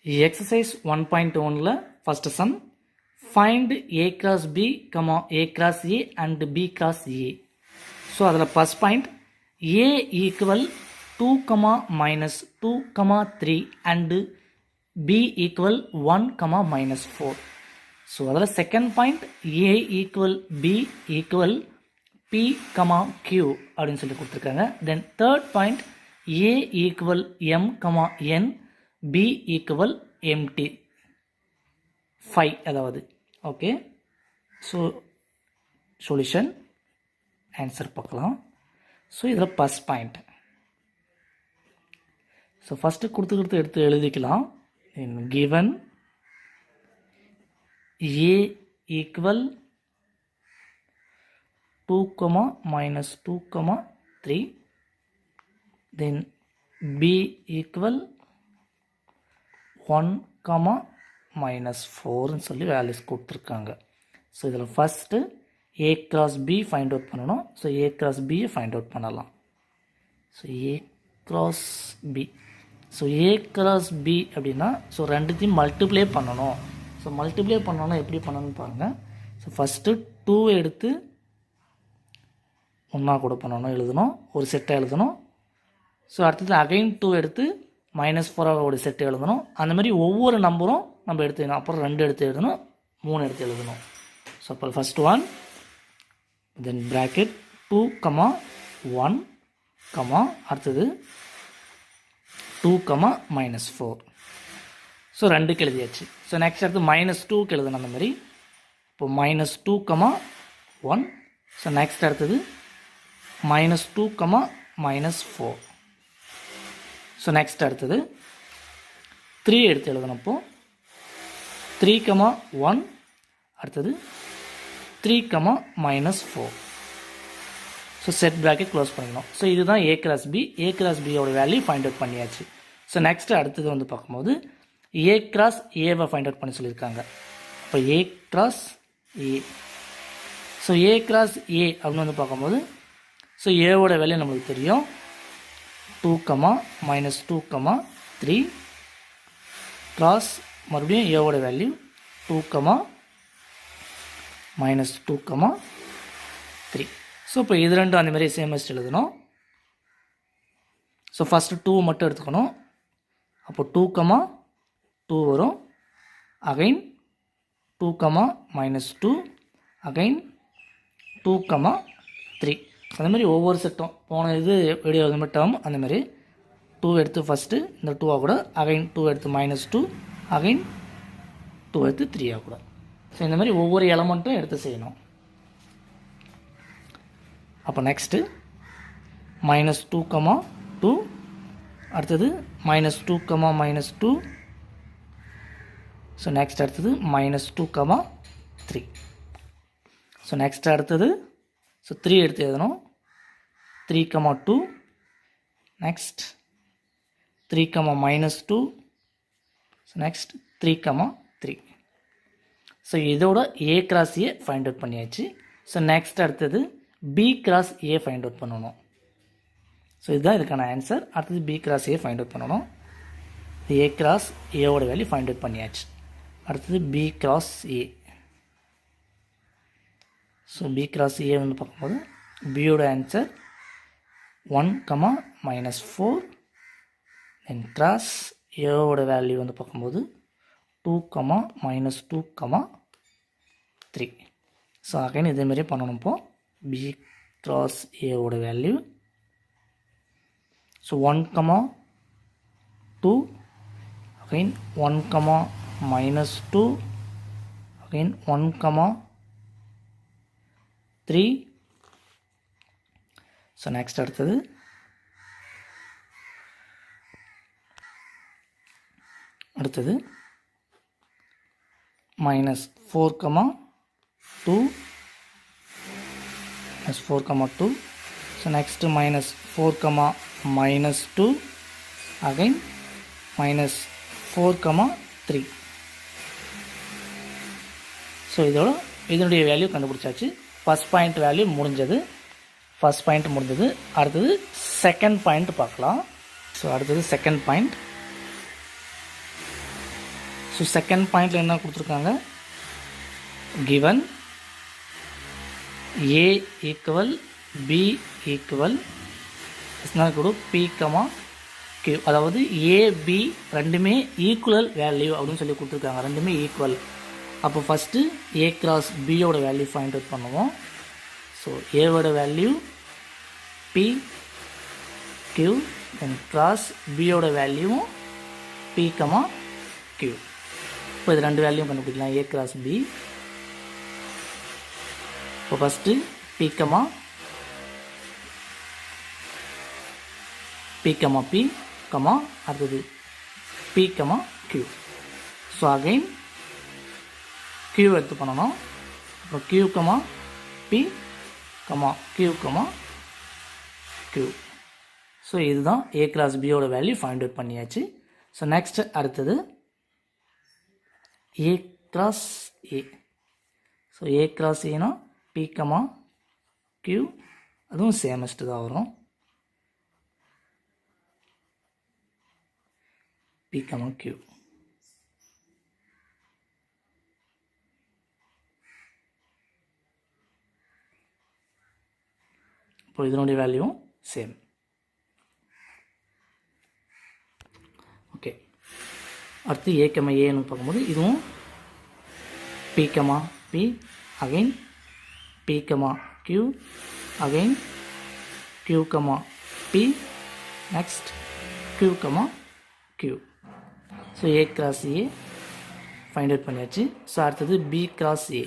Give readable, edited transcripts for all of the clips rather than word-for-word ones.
Exercise 1.1 first sum, find a cross b, a cross a and b cross a. So adala first point, a equal 2, minus 2, 3 and b equal 1, minus 4. So adala second point, a equal b equal p, q அப்படினு சொல்லி கொடுத்திருக்காங்க. Then third point, a equal m, n, b equal empty 5 அதாவது. Okay, so solution answer பார்க்கலாம். So இதில் first point, so first கொடுத்து எடுத்து எழுதிக்கலாம். Given a equal 2, minus 2, 3, then b equal 1, minus 4 சொல்லி வேல்யூஸ் கொடுத்துருக்காங்க. ஸோ இதில் first a cross b find out பண்ணணும். So a cross b find out பண்ணலாம். So a cross b, so a cross b அப்படின்னா so ரெண்டுத்தையும் multiply பண்ணணும். So multiply பண்ணணும்னா எப்படி பண்ணணும்னு பாருங்கள். ஸோ ஃபஸ்ட்டு 2 எடுத்து ஒன்றா கூட பண்ணணும், எழுதணும், ஒரு செட்டை எழுதணும். ஸோ அடுத்தது அகைன் 2 எடுத்து -4 ஒரு செட்டு எழுதணும். அந்த மாதிரி ஒவ்வொரு நம்பரும் நம்ம எடுத்து எழுதணும். அப்புறம் 2 எடுத்து எழுதணும், 3 எடுத்து எழுதணும். ஸோ அப்போ ஃபஸ்ட் ஒன், தென் ப்ராக்கெட் 2, 1, அடுத்தது 2, -4. ஸோ 2க்கு எழுதியாச்சு. ஸோ நெக்ஸ்ட் அடுத்து -2க்கு எழுதணும். அந்த மாதிரி இப்போ -2, 1. ஸோ நெக்ஸ்ட் அடுத்தது -2, -4. ஸோ நெக்ஸ்ட் அடுத்தது 3 எடுத்து எழுதணும். 3, 1, அடுத்தது 3, -4. ஸோ செட் ப்ராக்கெட் க்ளோஸ் பண்ணிக்கணும். ஸோ இதுதான் a cross b. a cross b-யோட வேல்யூ ஃபைண்ட் அவுட் பண்ணியாச்சு. ஸோ நெக்ஸ்ட் அடுத்தது வந்து பார்க்கும்போது a cross a-வை ஃபைண்ட் அவுட் பண்ண சொல்லியிருக்காங்க. இப்போ a cross a. So a cross a அப்படின்னு வந்து பார்க்கும்போது ஸோ ஏவோட வேல்யூ நம்மளுக்கு தெரியும். 2, -2, 3 கிராஸ் மறுபடியும் ஏவோட வேல்யூ 2, -2, 3. ஸோ இப்போ இது ரெண்டும் அந்த மாதிரி சேமஸ்ட் எழுதணும். ஸோ ஃபஸ்ட்டு 2 மட்டும் எடுத்துக்கணும். அப்போ 2, 2 வரும். Again 2, -2, again 2, 3. அந்த மாதிரி ஒவ்வொரு செட்டும் போன இது வீடியோ டேர்ம் அந்த மாதிரி 2 எடுத்து ஃபஸ்ட்டு இந்த 2 கூட, அகைன் 2 எடுத்து -2, அகைன் 2 எடுத்து 3 கூட. ஸோ இந்த மாதிரி ஒவ்வொரு எலமெண்ட்டும் எடுத்து செய்யணும். அப்போ நெக்ஸ்ட்டு -2, 2, அடுத்தது -2, -2. ஸோ நெக்ஸ்ட் அடுத்தது -2, 3. ஸோ நெக்ஸ்ட் அடுத்தது ஸோ 3 எடுத்து எழுதணும். 3, 2, நெக்ஸ்ட் 3, -2. So next 3, 3. ஸோ இதோட a cross a find out பண்ணியாச்சு. ஸோ நெக்ஸ்ட் அடுத்தது b cross a find out பண்ணணும். ஸோ இதுதான் இதுக்கான ஆன்சர். அடுத்தது b cross a find out பண்ணணும். a cross a-ஓட வேல்யூ ஃபைண்ட் அவுட் பண்ணியாச்சு. அடுத்தது b cross a. So b cross a வந்து பார்க்கும்போது bயோட ஆன்சர் 1, -4. தென் கிராஸ் ஏவோட வேல்யூ வந்து பார்க்கும்போது 2, -2, 3. ஸோ அகைன் இதேமாரி பண்ணணும். இப்போ b cross ஏவோட value so 1, 2, again 1, -2, again 1, 3. So next அடுத்தது -4, 2, -4, 2. So next -4, -2, again -4, 3. ஸோ இதனுடைய வேல்யூ கண்டுபிடிச்சாச்சு. ஃபஸ்ட் பாயிண்ட் வேல்யூ முடிஞ்சது. அடுத்தது செகண்ட் பாயிண்ட் பார்க்கலாம். ஸோ அடுத்தது செகண்ட் பாயிண்ட். ஸோ செகண்ட் பாயிண்டில் என்ன கொடுத்துருக்காங்க, given a equal b equal கூட p, q, அதாவது a b ரெண்டுமே ஈக்குவல் வேல்யூ அப்படின்னு சொல்லி கொடுத்துருக்காங்க, ரெண்டுமே ஈக்குவல். அப்போ ஃபஸ்ட்டு a கிராஸ் பியோட வேல்யூ ஃபைண்ட் அவுட் பண்ணுவோம். ஸோ ஏவோட வேல்யூ p q, தென் கிராஸ் பியோட வேல்யூவும் p, q. இப்போ இது ரெண்டு வேல்யூவும் கண்டுபிடிக்கலாம், a கிராஸ் b. இப்போ ஃபஸ்ட்டு p, p, அடுத்தது p, q. So again q எடுத்து பண்ணணும். அப்புறம் q, p, q, q. So இதுதான் a கிராஸ் பியோட வேல்யூ ஃபைண்ட் அவுட் பண்ணியாச்சு. ஸோ நெக்ஸ்ட் அடுத்தது a cross a. So a cross ஏனா p, q, அதுவும் சேமஸ்ட்டு தான் வரும். p, q. இப்போ இதனுடைய வேல்யூவும் சேம். ஓகே, அடுத்து a, aன்னு பார்க்கும்போது இதுவும் p, p, again p, q, again q, p, next q, q. So a cross a find out பண்ணியாச்சு. ஸோ அடுத்தது b cross a.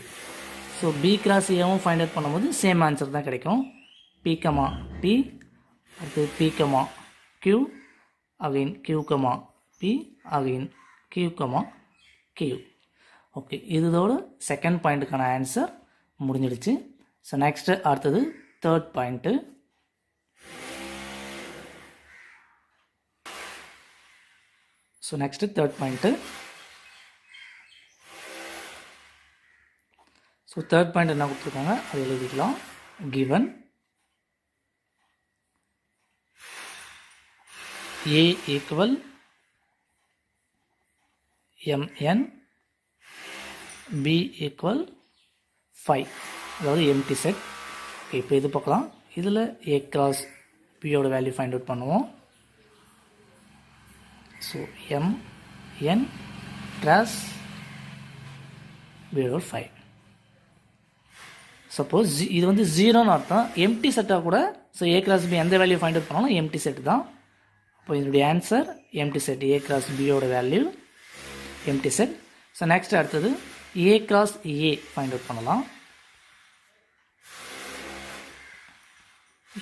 So b cross ஏவும் ஃபைண்ட் அவுட் பண்ணும்போது சேம் ஆன்சர் தான் கிடைக்கும். p, p, அடுத்தது p, q, again q, p, again q, q. Okay, இதோட second பாயிண்ட்டுக்கான answer முடிஞ்சிடுச்சு. So next அடுத்தது third point. So next third point. So third point என்ன கொடுத்துருக்காங்க அது எழுதிக்கலாம். given a equal mn, b equal 5, அதாவது எம்டி செட். இப்போ இது பார்க்கலாம். இதில் a கிராஸ் பியோட வேல்யூ ஃபைண்ட் அவுட் பண்ணுவோம். ஸோ mn கிராஸ் பியோட 5. சப்போஸ் இது வந்து ஜீரோன்னு அர்த்தம், எம்டி செட்டாக கூட. ஸோ a கிராஸ் பி எந்த வேல்யூ ஃபைண்ட் அவுட் பண்ணாலும் எம்டி செட் தான். அப்போ இதனுடைய answer empty set, a cross பியோட value empty set. So next அடுத்தது a cross a find out பண்ணலாம்.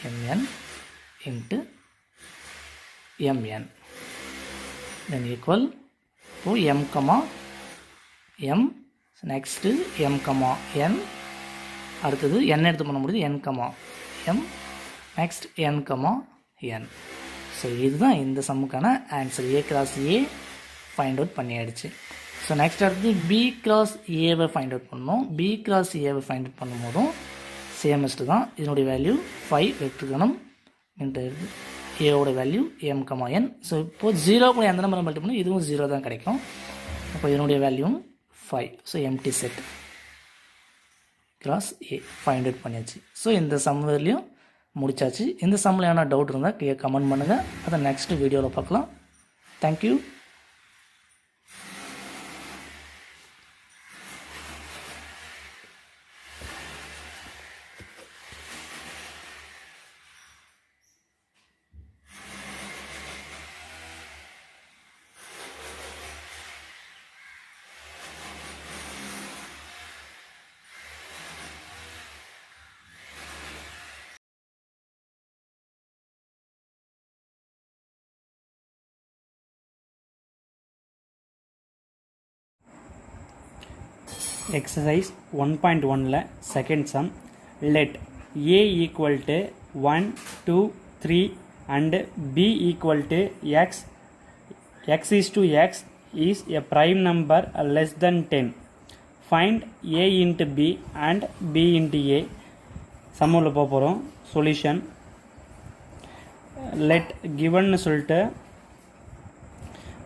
mn into mn then equal to m, m. Next m, n. அடுத்தது n எடுத்து பண்ண முடியுது, n, m. நெக்ஸ்ட் n, n. ஸோ இதுதான் இந்த சம்முக்கான answer. a cross a find out பண்ணியாயிடுச்சு. ஸோ நெக்ஸ்ட் அடுத்து b கிராஸ் ஏவை ஃபைண்ட் அவுட் பண்ணணும். b கிராஸ் ஏவை ஃபைண்ட் அவுட் பண்ணும்போதும் சேமஸ்ட்டு தான். இதனுடைய வேல்யூ 5 வெக்டர்கணம் இன்ட்டு ஏவோட வேல்யூ m, n. ஸோ இப்போது ஜீரோ கூட எந்த நம்பர் மல்டி பண்ணணும், இதுவும் ஜீரோ தான் கிடைக்கும். அப்போ இதனுடைய வேல்யூவும் 5. So empty set cross A find out பண்ணியாச்சு. ஸோ இந்த சம்லையும் முடிச்சாச்சு. இந்த சம்மில் என்ன டவுட் இருந்தால் கமெண்ட் பண்ணுங்கள். அதை நெக்ஸ்ட் வீடியோவில் பார்க்கலாம். Thank you. Exercise 1.1 second sum. Let a equal to 1, 2, 3 and b equal to x. X is to x is a prime number less than 10. Find a into b and b into a. சம்மில் போகிறோம். Solution let given சொல்லிட்டு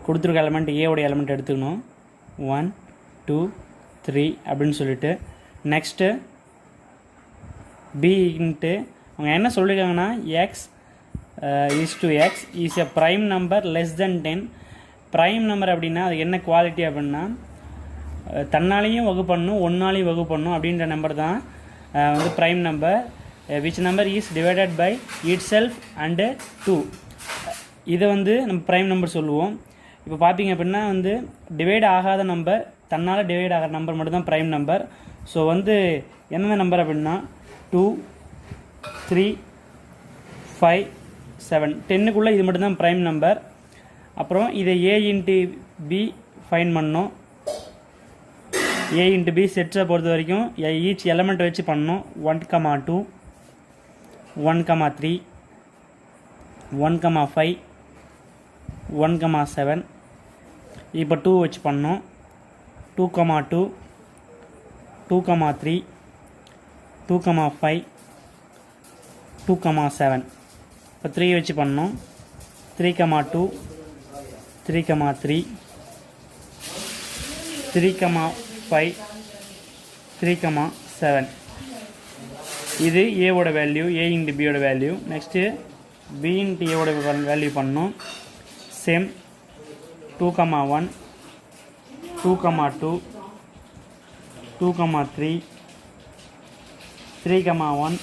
கொடுத்துருக்க element ஏவோட element எடுத்துக்கணும். 1 2 3 அப்படின்னு சொல்லிட்டு next b into அவங்க என்ன சொல்லியிருக்காங்கன்னா X is to X is a prime number less than 10. Prime number அப்படின்னா அது என்ன குவாலிட்டி அப்படின்னா தன்னாலையும் வகு பண்ணும் ஒன்னாலையும் வகு பண்ணும் அப்படின்ற நம்பர் தான் வந்து prime number. Which number is divided by itself and 2. இதை வந்து நம்ம ப்ரைம் நம்பர் சொல்லுவோம். இப்போ பார்த்தீங்க அப்படின்னா வந்து டிவைட் ஆகாத நம்பர், தன்னால் டிவைட் ஆகிற நம்பர் மட்டும்தான் ப்ரைம் நம்பர். ஸோ வந்து என்னென்ன நம்பர் அப்படின்னா 2 3 5 7 10க்குள்ளே இது மட்டும்தான் ப்ரைம் நம்பர். அப்புறம் இதை a இன்ட்டு பி ஃபைன் பண்ணோம். a இன்ட்டு பி செட்ஸை பொறுத்த வரைக்கும் ஈச் எலமெண்ட் வச்சு பண்ணோம். 1,2 1,3 1,5 1,7. இப்போ 2 வச்சு பண்ணோம். 2,2 2,3 2,5 2,7. இப்போ 3 வச்சு பண்ணோம். 3,2 3,3 3,5 3,7. இது ஏவோட வேல்யூ, a இன்ட்டு பியோட வேல்யூ. நெக்ஸ்ட்டு b இன்ட்டு ஏவோட வேல்யூ பண்ணோம். சேம் 2,1 2,2 2,3 3,1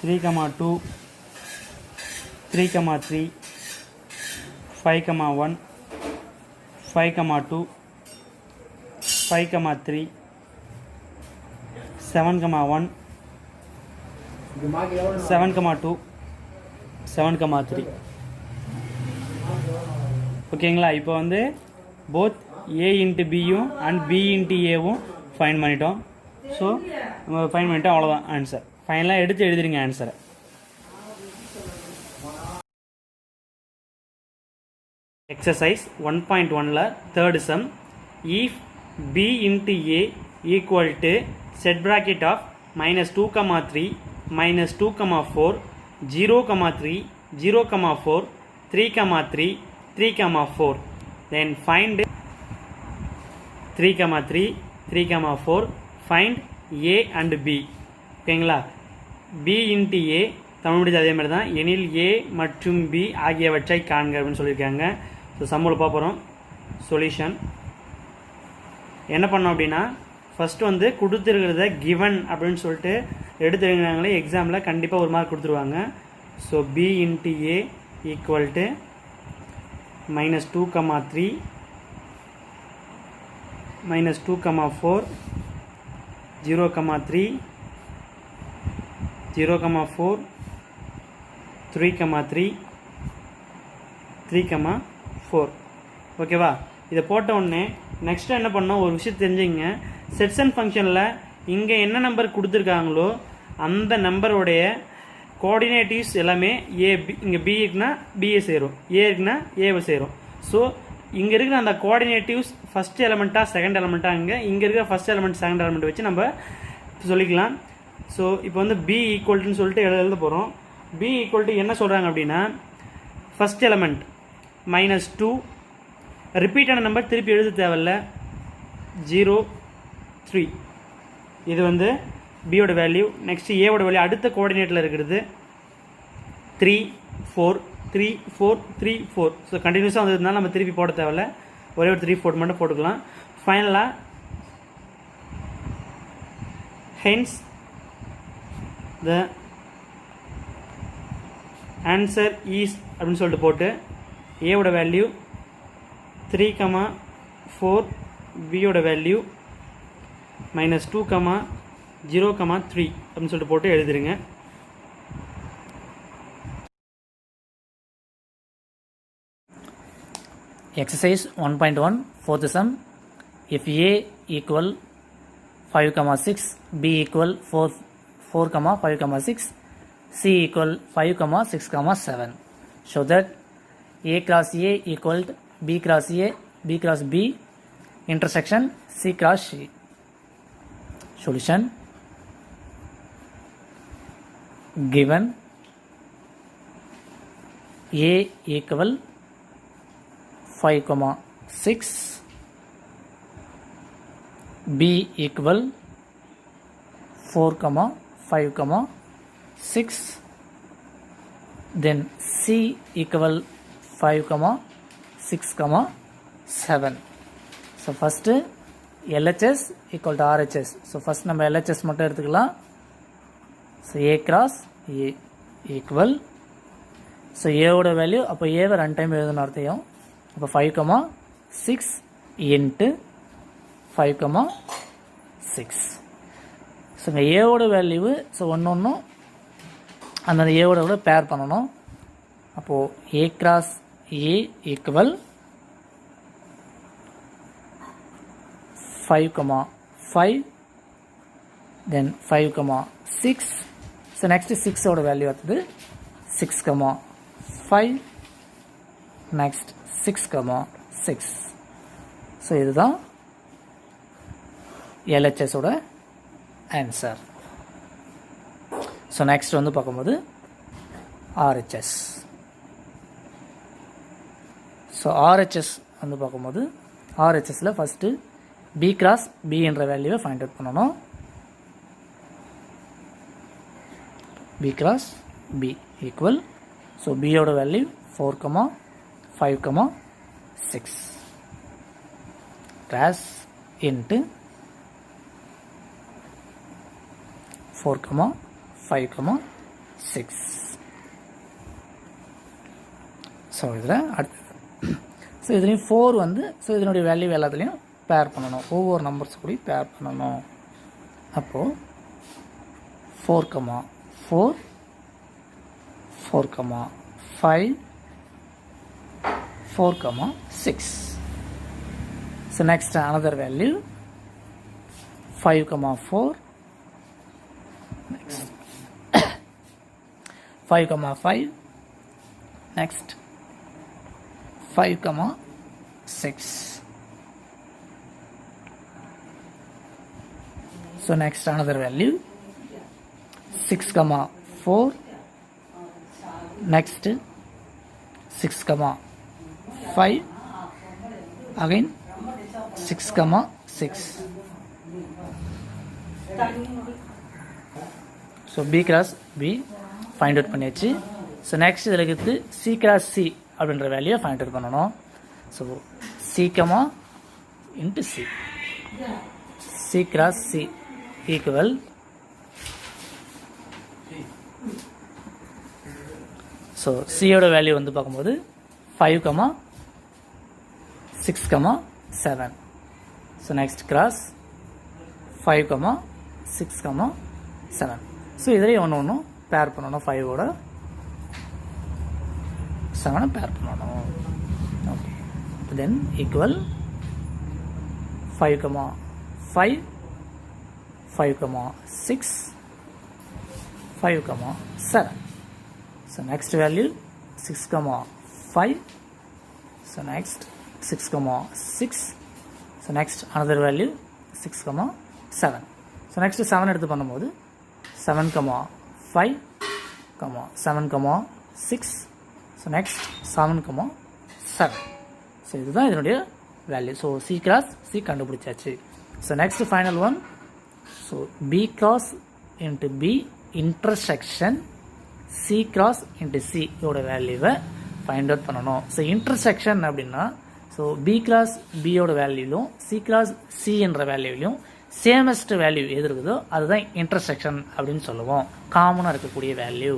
3,2 3,3 5,1 5,2 5,3 7,1 7,2 7,3. ஓகேங்களா? இப்போ வந்து போத் a இன்ட்டு பியும் அண்ட் b இன்ட்டு ஏவும் ஃபைன் பண்ணிட்டோம். ஸோ நம்ம ஃபைன் பண்ணிட்டோம், அவ்வளோதான் ஆன்சர். ஃபைனலாக எடுத்து எழுதிருங்க ஆன்சரை. எக்ஸசைஸ் 1.1ல third sum. If b into a equal to set bracket of -2,3 -2,4 0,3 0,4 3,3 3,4. then find 3,3 3,4 find a and b. ஓகேங்களா? b இன்ட்டு a தமிழ் முடிஞ்ச அதே மாதிரி தான். எனில் a மற்றும் b ஆகியவற்றை காண்க அப்படின்னு சொல்லியிருக்காங்க. ஸோ சம்மில் பார்ப்போம். சொல்யூஷன் என்ன பண்ணோம் அப்படின்னா, ஃபஸ்ட்டு வந்து கொடுத்துருக்கிறத கிவன் அப்படின்னு சொல்லிட்டு எடுத்துருங்கிறாங்களே எக்ஸாமில் கண்டிப்பாக ஒரு மார்க் கொடுத்துருவாங்க. So b into a equal to -2,3 -2,4 0,3 0,4 3,3 3,4. ஓகேவா? இதை போட்ட உடனே நெக்ஸ்ட்டு என்ன பண்ணோம், ஒரு விஷயம் தெரிஞ்சுங்க. செட்ஸன் ஃபங்க்ஷனில் இங்கே என்ன நம்பர் கொடுத்துருக்காங்களோ அந்த நம்பருடைய கோஆர்டினேட்டிவ்ஸ் எல்லாமே ஏ பி. இங்கே பி இருக்குன்னா பிஏ சேரும், ஏ இருக்குன்னா ஏவை சேரும். ஸோ இங்கே இருக்கிற அந்த கோஆர்டினேட்டிவ்ஸ் ஃபஸ்ட் எலமெண்ட்டாக செகண்ட் எலமெண்ட்டாக இங்கே இருக்கிற ஃபஸ்ட் எலமெண்ட் செகண்ட் எலமெண்ட் வச்சு நம்ம சொல்லிக்கலாம். ஸோ இப்போ வந்து பி ஈக்குவல்ட்டுன்னு சொல்லிட்டு எழுத போகிறோம். பி ஈக்குவல் டு என்ன சொல்கிறாங்க அப்படின்னா, ஃபஸ்ட் எலமெண்ட் -2 ரிப்பீட்டான நம்பர் திருப்பி எழுத தேவையில்ல 0 3. இது வந்து பியோட வேல்யூ. நெக்ஸ்ட்டு ஏவோட வேல்யூ அடுத்த கோஆர்டினேட்டில் இருக்கிறது 3 4 3 4 3 4. ஸோ கண்டினியூஸாக வந்ததுனால நம்ம திருப்பி போட தேவையில்ல, ஒரே ஒரு 3 4 மட்டும் போட்டுக்கலாம். ஃபைனலாக hence the answer is அப்படின்னு சொல்லிட்டு போட்டு ஏவோட வேல்யூ 3,4 பியோட வேல்யூ -2,0,3 அப்படின்னு சொல்லிட்டு போட்டு எழுதிருங்க. Exercise 1.1 fourth sum. If a equal 5,6, b equal 4,5,6, c equal 5,6,7. Show that a cross a equal b cross a, b cross b intersection c cross c. Solution given a equal 5,6, B equal 4, 5, 6. Then C equal 5, 6, 7. So first LHS equal to RHS. So first நம்ம LHS மட்டும் எடுத்துக்கலாம். So A cross A equal. So A ஓட value அப்போ A why 2 time எழுதணும் அர்த்தம். அப்போ 5, 6 into 5, 6. So இங்கே ஏவோட வேல்யூவு ஸோ ஒன்று அந்த ஏவோட கூட பேர் பண்ணணும். அப்போது A cross A equal 5, 5, then 5, 6. So next 6 ஓட வேல்யூ அடுத்தது 6, 5, next 6, 6. ஸோ இதுதான் LHS ஓட ஆன்சர். ஸோ நெக்ஸ்ட் வந்து பார்க்கும்போது RHS. ஸோ RHS வந்து பார்க்கும்போது RHSல ஃபஸ்ட்டு B cross B என்ற வேல்யூவை ஃபைண்ட் அவுட் பண்ணணும். B cross B equal. So பியோட வேல்யூ 4, 5, 6. Cross into 4, 5, 6. ஸோ இதில் அடுத்தது ஸோ இதுலேயும் 4 வந்து ஸோ இதனுடைய வேல்யூ எல்லாத்துலேயும் பேர் பண்ணணும். ஒவ்வொரு நம்பர்ஸ் கூட பேர் பண்ணணும். அப்போது 4, 4, 4, 5, 4, 6. So next another value 5, 4. Next 5, 5. Next 5, 6. So next another value 6, 4. Next 6, 5. Again 6, 6. So B cross B find out பண்ணியாச்சு. ஸோ நெக்ஸ்ட் இதில் இருக்குது C cross C அப்படின்ற வேல்யூவை ஃபைண்ட் அவுட் பண்ணணும். So C, into C. C cross C equal. So சியோட value வந்து பார்க்கும்போது 5, 6, 7. So next cross 5, 6, 7. So இதில் ஒன்று பேர் பண்ணணும். 5ஓட 7 பேர் பண்ணணும். Okay then equal 5, 5, 5, 6, 5, 7. So next value 6, 5. So next 6, 6. So next another value 6, 7. So next 7 எடுத்து பண்ணும்போது 7, 5, 7, 6. So next 7, 7. So இதுதான் இதனுடைய value. So C cross C கண்டுபிடிச்சாச்சு. So next final one. So B cross into B intersection C cross into C ஓட வேல்யூவை find out பண்ணணும். So intersection அப்படின்னா so B cross B ஓட வேல்யூலும் C cross C என்ற வேல்யூலையும் சேமஸ்ட் value எது இருக்குதோ அதுதான் இன்டர்செக்ஷன் அப்படின்னு சொல்லுவோம். காமனாக இருக்கக்கூடிய வேல்யூ.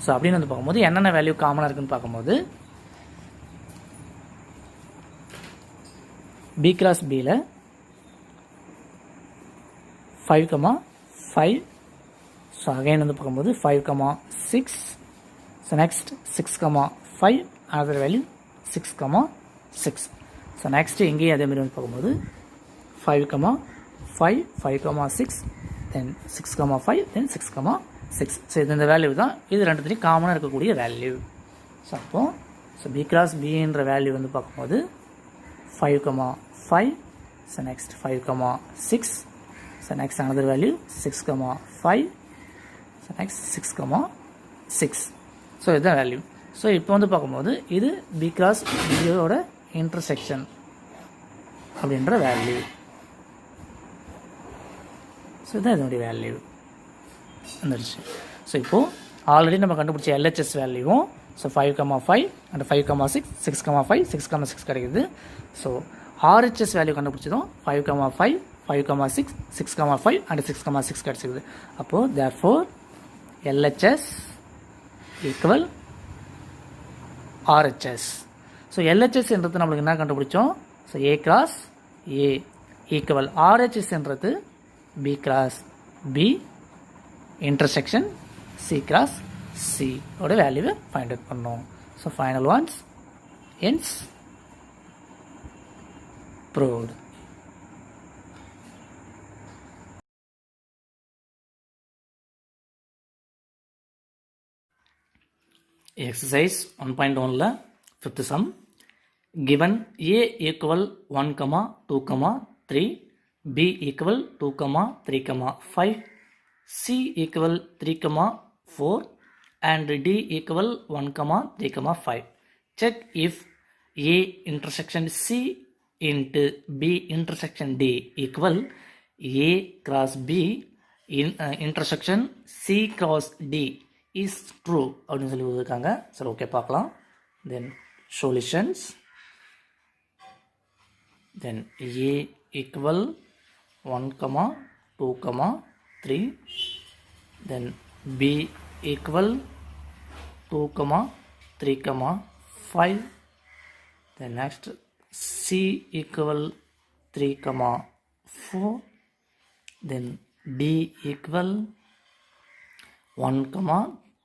ஸோ அப்படின்னு வந்து பார்க்கும்போது என்னென்ன வேல்யூ காமனாக இருக்குன்னு பார்க்கும்போது B cross Bயில் 5, 5. ஸோ அகைன் வந்து பார்க்கும்போது 5, 6. So next 6, 5. Other value 6, 6. So next இங்கேயும் அதேமாதிரி வந்து பார்க்கும்போது 5, 5, 5, 6. தென் 6, 5. தென் 6, 6. ஸோ இது இந்த வேல்யூ தான். இது ரெண்டுத்துலேயும் காமனாக இருக்கக்கூடிய வேல்யூ. ஸோ அப்போது ஸோ B cross B என்ற வேல்யூ வந்து பார்க்கும்போது 5, 5. So next 5, 6. So next another value 6, 5. So next 6, 6. So இதுதான் வேல்யூ. ஸோ இப்போ வந்து பார்க்கும்போது இது B cross Bயோட இன்டர்செக்ஷன் அப்படின்ற வேல்யூ. ஸோ இதான் இதனுடைய வேல்யூ வந்துடுச்சு. ஸோ இப்போது ஆல்ரெடி நம்ம கண்டுபிடிச்ச எல்ஹெச்எஸ் வேல்யூவும் ஸோ 5,5 அண்ட் 5,6 6,5 6,6 கிடைக்குது. ஸோ ஆர்ஹெச்எஸ் வேல்யூ கண்டுபிடிச்சதும் 5,5 5,6 6,5 அண்ட் 6,6 கிடச்சிக்குது. அப்போது therefore LHS equal RHS. So எல்ஹெச்எஸ்ன்றது நம்மளுக்கு என்ன கண்டுபிடிச்சோம்? So A cross A equal ஆர்ஹெச்எஸ்ன்றது B cross B intersection C cross C ஓட வேல்யூவை ஃபைண்ட் அவுட் பண்ணோம். So final once hence proved. Exercise 1.1 fifth sum. Given A equal 1, 2, 3, B equal 2, 3, 5, C equal 3, 4 and D equal 1, 3, 5. Check if A intersection C into B intersection D equal A cross B intersection C cross D is true அப்படின்னு சொல்லி கொடுத்துருக்காங்க. சரி okay பார்க்கலாம். Then solutions. Then A equal 1, 2, 3. Then B equal 2, 3, 5. Then next C equal 3, 4. Then D equal 1,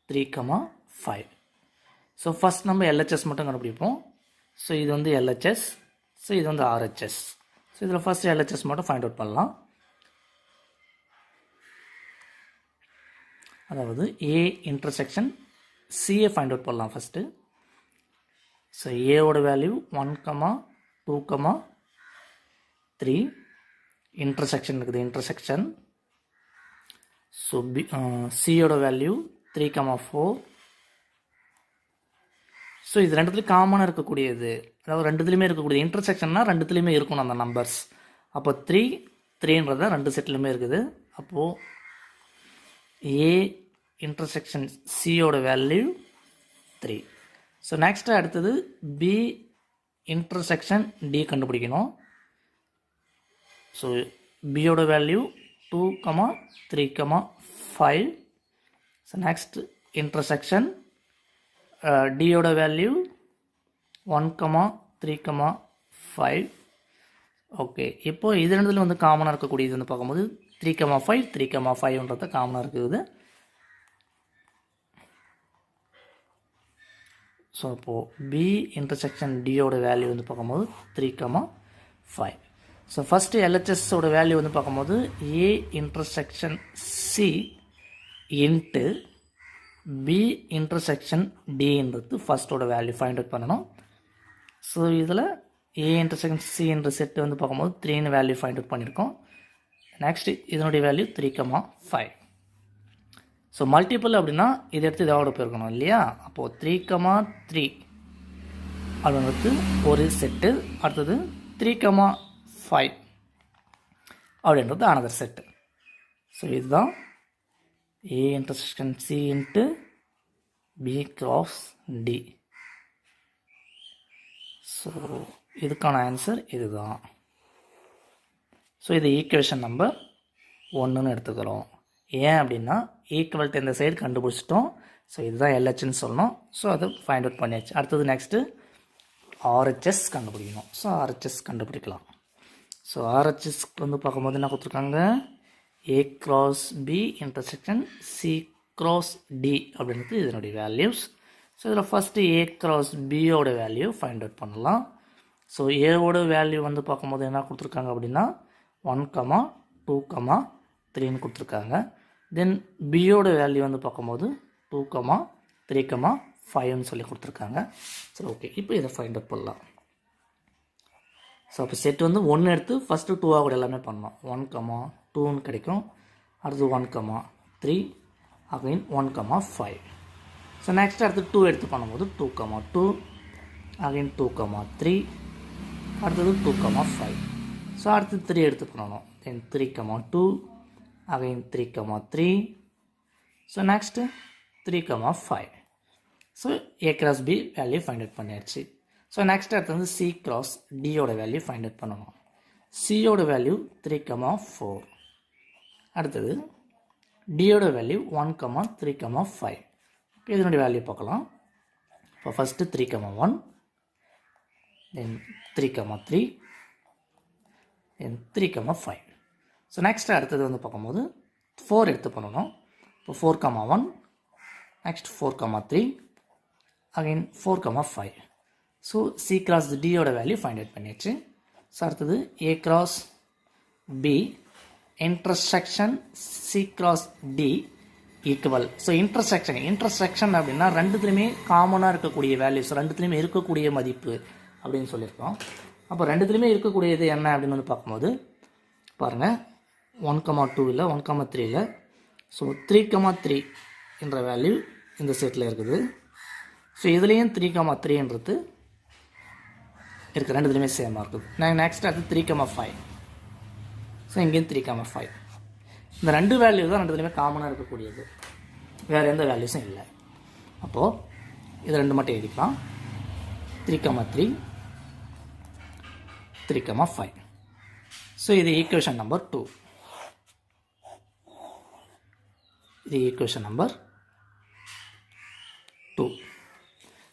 3, 5. So first நம்ம LHS மட்டும் கண்டுபிடிப்போம். So இது வந்து எல்ஹெச்எஸ், ஸோ இது வந்து ஆர்ஹெச்எஸ். ஸோ இதில் ஃபஸ்ட் எல்ஹெச்எஸ் மட்டும் ஃபைண்ட் அவுட் பண்ணலாம். அதாவது ஏ இன்டர்செக்ஷன் சியை ஃபைண்ட் அவுட் பண்ணலாம் ஃபஸ்ட்டு. ஸோ ஏவோட வேல்யூ 1, 2, 3 இன்டர்செக்ஷன் இருக்குது இன்டர்செக்ஷன். ஸோ சியோட வேல்யூ 3, 4. ஸோ இது ரெண்டுத்துலேயும் காமனாக இருக்கக்கூடியது, அதாவது ரெண்டுத்துலேயுமே இருக்கக்கூடியது. இன்டர்செக்ஷன்னா ரெண்டுத்துலேயுமே இருக்கணும் அந்த நம்பர்ஸ். அப்போ 3, 3ன்றத ரெண்டு செட்லையுமே இருக்குது. அப்போது ஏ இன்டர்செக்ஷன் சியோட வேல்யூ 3. ஸோ நெக்ஸ்ட்டு அடுத்தது பி இன்டர்செக்ஷன் டி கண்டுபிடிக்கணும். ஸோ பியோட வேல்யூ 2, 3, 5. ஸோ நெக்ஸ்ட் இன்டர்செக்ஷன் டியோட வேல்யூ 1, 3, 5. ஓகே, இப்போது இது ரெண்டுத்தில் வந்து காமனாக இருக்கக்கூடியது வந்து பார்க்கும்போது 3, 5 3, 5ன்றது காமனாக இருக்குது. ஸோ அப்போது பி இன்டர்செக்ஷன் டியோட வேல்யூ வந்து பார்க்கும்போது 3, 5. ஸோ ஃபஸ்ட்டு எல்ஹெச்எஸோட வேல்யூ வந்து பார்க்கும்போது A intersection C into B intersection டின்றது ஃபஸ்ட்டோட வேல்யூ ஃபைண்ட் அவுட் பண்ணணும். ஸோ இதில் ஏ இன்டர்செக்ஷன் சி என்ற செட்டு வந்து பார்க்கும்போது 3ன்னு வேல்யூ ஃபைண்ட் அவுட் பண்ணியிருக்கோம். நெக்ஸ்ட்டு இதனுடைய வேல்யூ 3, 5. ஸோ மல்டிபிள் அப்படின்னா இதை எடுத்து இதோட போயிருக்கணும் இல்லையா? அப்போது 3, 3 அப்படின்றது ஒரு செட்டு. அடுத்தது 3, 5 அப்படின்றது அனதர் செட்டு. ஸோ இதுதான் A intersection C into B cross D. So இதுக்கான ஆன்சர் இதுதான். ஸோ இது ஈக்குவேஷன் நம்பர் 1ன்னு எடுத்துக்கிறோம். ஏன் அப்படின்னா ஈக்குவல்ட்டு இந்த சைடு கண்டுபிடிச்சிட்டோம். ஸோ இதுதான் எல்ஹெச்ன்னு சொல்லணும். ஸோ அதை ஃபைண்ட் அவுட் பண்ணியாச்சு. அடுத்தது நெக்ஸ்ட்டு ஆர்ஹெச்எஸ் கண்டுபிடிக்கணும். ஸோ ஆர்ஹெச்எஸ் கண்டுபிடிக்கலாம். ஸோ ஆர்ஹெச்எஸ்க்கு வந்து பார்க்கும்போது என்ன கொடுத்துருக்காங்க? A cross B intersection C cross D அப்படின்றது இதனுடைய வேல்யூஸ். ஸோ இதில் ஃபஸ்ட்டு ஏ கிராஸ் பியோட வேல்யூ ஃபைண்ட் அவுட் பண்ணலாம். ஸோ ஏவோட வேல்யூ வந்து பார்க்கும்போது என்ன கொடுத்துருக்காங்க அப்படின்னா 1, 2, 3ன்னு கொடுத்துருக்காங்க. தென் பியோட வேல்யூ வந்து பார்க்கும்போது 2, 3, 5ன்னு சொல்லி கொடுத்துருக்காங்க. சரி ஓகே, இப்போ இதை ஃபைண்ட் அவுட் பண்ணலாம். ஸோ அப்போ செட் வந்து 1 எடுத்து ஃபஸ்ட்டு 2 கூட எல்லாமே பண்ணோம். 1, 2ன்னு கிடைக்கும். அடுத்து 1, 3 அகைன் 1, 5. ஸோ நெக்ஸ்ட் அடுத்து 2 எடுத்து பண்ணும்போது 2, 2 அகைன் 2, 3 அடுத்தது 2, 5. ஸோ அடுத்து 3 எடுத்து பண்ணணும். தென் 3, 2 again 3 comma 3. So next 3 comma 5. So a cross b value find out பண்ணியாச்சு. ஸோ நெக்ஸ்ட் அடுத்து வந்து சி கிராஸ் டியோட வேல்யூ ஃபைண்ட் அவுட் பண்ணணும். சியோட வேல்யூ 3 comma 4. அடுத்தது டியோட வேல்யூ 1 comma 3 comma 5. இதனுடைய வேல்யூ பார்க்கலாம். இப்போ ஃபஸ்ட்டு 3 comma 1, தென் 3 comma 3, தென் 3 comma 5. ஸோ நெக்ஸ்ட் அடுத்தது வந்து பார்க்கும்போது 4 எடுத்து பண்ணணும். இப்போ 4 comma 1, next 4 comma 3, again 4 comma 5. So C cross டியோட வேல்யூ ஃபைண்ட் அவுட் பண்ணியாச்சு. ஸோ அடுத்தது A cross B intersection C cross D equal. So intersection அப்படின்னா ரெண்டுத்துலையுமே காமனாக இருக்கக்கூடிய வேல்யூஸ், ரெண்டுத்துலையுமே இருக்கக்கூடிய மதிப்பு அப்படின்னு சொல்லியிருக்கோம். அப்போ ரெண்டுத்துலையுமே இருக்கக்கூடியது என்ன அப்படின்னு வந்து பார்க்கும்போது பாருங்கள், 1 comma 2 இல்லை, 1 comma 3 இல்லை. ஸோ 3 comma 3 என்ற வேல்யூ இந்த செட்டில் இருக்குது. ஸோ இதுலேயும் 3 comma 3ன்றது இருக்குது, ரெண்டுத்துலையுமே சேமாக இருக்குது. நெக்ஸ்ட் அது 3 comma 5. ஸோ இங்கேயும் 3 comma 5. இந்த ரெண்டு வேல்யூ தான் ரெண்டுத்துலையுமே காமனாக இருக்கக்கூடியது, வேறு எந்த வேல்யூஸும் இல்லை. அப்போது இது ரெண்டு மட்டும் எழுதிக்கலாம். 3 comma 3, 3 comma 5. ஸோ இது ஈக்குவேஷன் நம்பர் 2. இது ஈக்குவேஷன் நம்பர் 2.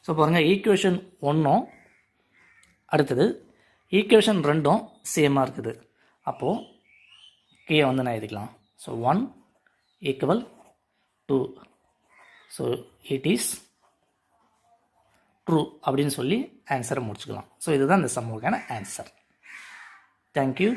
ஸோ பாருங்கள், ஈக்குவேஷன் 1ம் அடுத்தது ஈக்குவேஷன் 2ம் சேமாக இருக்குது. அப்போது கீழே வந்து நான் எழுதிக்கலாம். So 1 equal 2. So it is true அப்படின்னு சொல்லி ஆன்சரை முடிச்சுக்கலாம். ஸோ இதுதான் இந்த சம்முக்கான ஆன்சர். தேங்க்யூ.